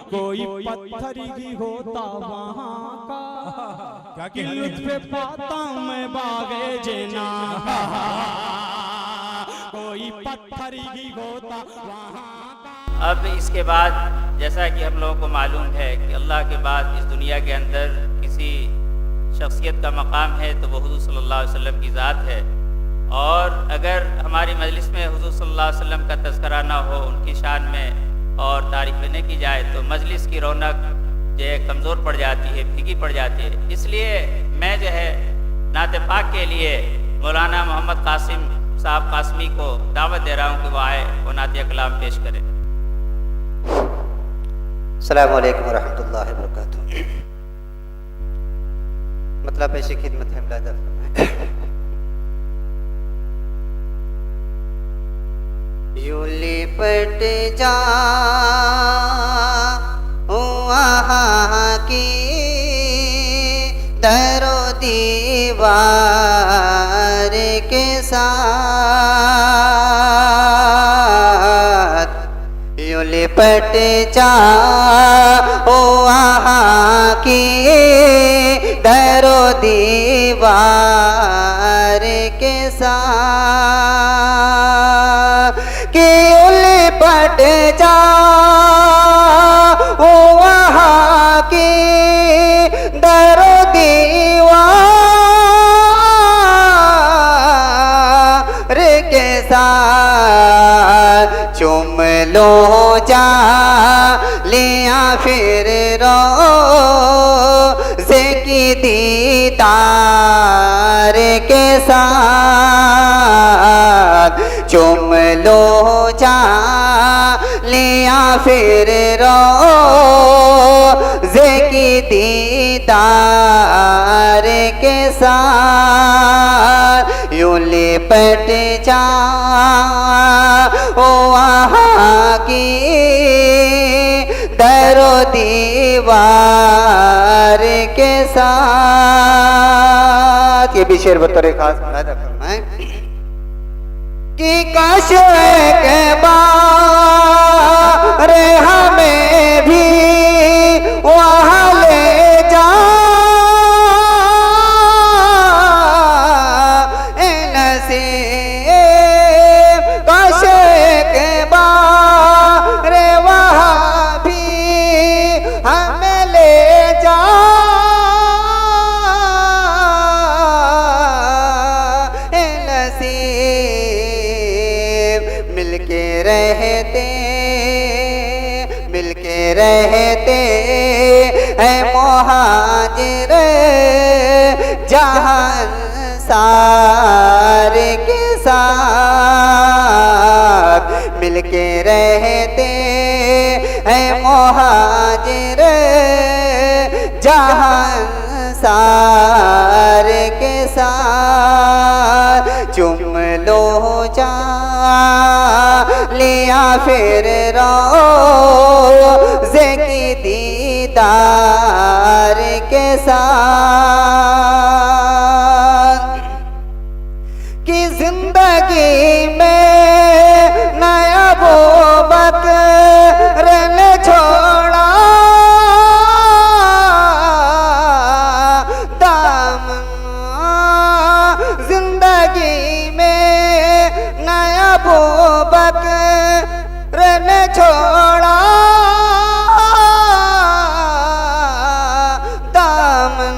कोई पत्थर ही होता वहाँ का, कि लुत्फ़ पाता मैं बागे जना का, कोई पत्थर ही होता वहाँ का। अब इसके बाद जैसा कि हम लोगों को मालूम है कि अल्लाह के बाद इस दुनिया के अंदर किसी शख्सियत का मकाम है तो वो हुज़ूर सल्लल्लाहु अलैहि वसल्लम की ज़ात है। और अगर हमारी मजलिस में हुज़ूर सल्लल्लाहु अलैहि वसल्लम का तज़किरा ना हो, उनकी शान में और तारीफ़ न की जाए तो मजलिस की रौनक जो है कमज़ोर पड़ जाती है, फीकी पड़ जाती है। इसलिए मैं जो है नात पाक के लिए मौलाना मोहम्मद कासिम साहब कासमी को दावत दे रहा हूँ कि वो आए और नात कलाम पेश करें। अस्सलामु अलैकुम वरहमतुल्लाहि वबरकातुहू। मतलब पेश खिदमत है मुलाज़ा यूं लिपट जा वहाँ की दरो दीवार के साथ, यूं लिपट जा वहाँ की दरो दीवार के साथ, कि लिपट जा वहाँ की दरो दीवार के साथ, चुम लो जा लिया फिर रोज़े की दीदार के साथ, चुम लो जा लिया फिर रोज़े की दीदार के साथ, यूं लिपट जा वहाँ की दरो दीवार के साथ। ये भी शेर बतौर खास मुलाहिज़ा फरमाएं कि काश के बार हमें भी वहाँ ले जा नसीब, काश के बार वहाँ भी हमें ले जा नसीब, मिलके रहते हैं मुहाजिर जहान सार के साथ, मिलके रहते हैं मुहाजिर जहान सार के साथ, चुम लो जा लिया फिर रोज़े की दीदार के साथ, कि जिंदगी में नया वो बकर ने छोड़ा दामन, जिंदगी में नया वो बकर ने छोड़ा दामन,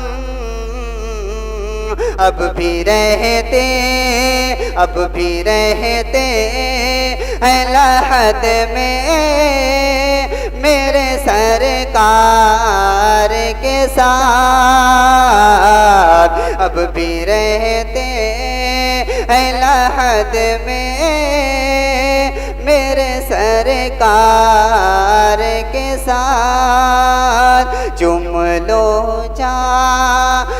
अब भी रहते हैं लहद में मेरे सरकार के साथ, अब भी रहते हैं लहद में मेरे सरकार के साथ, चुम लो जा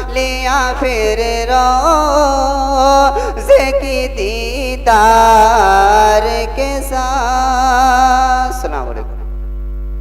लिया फिर रोज़े की दीदार के साथ।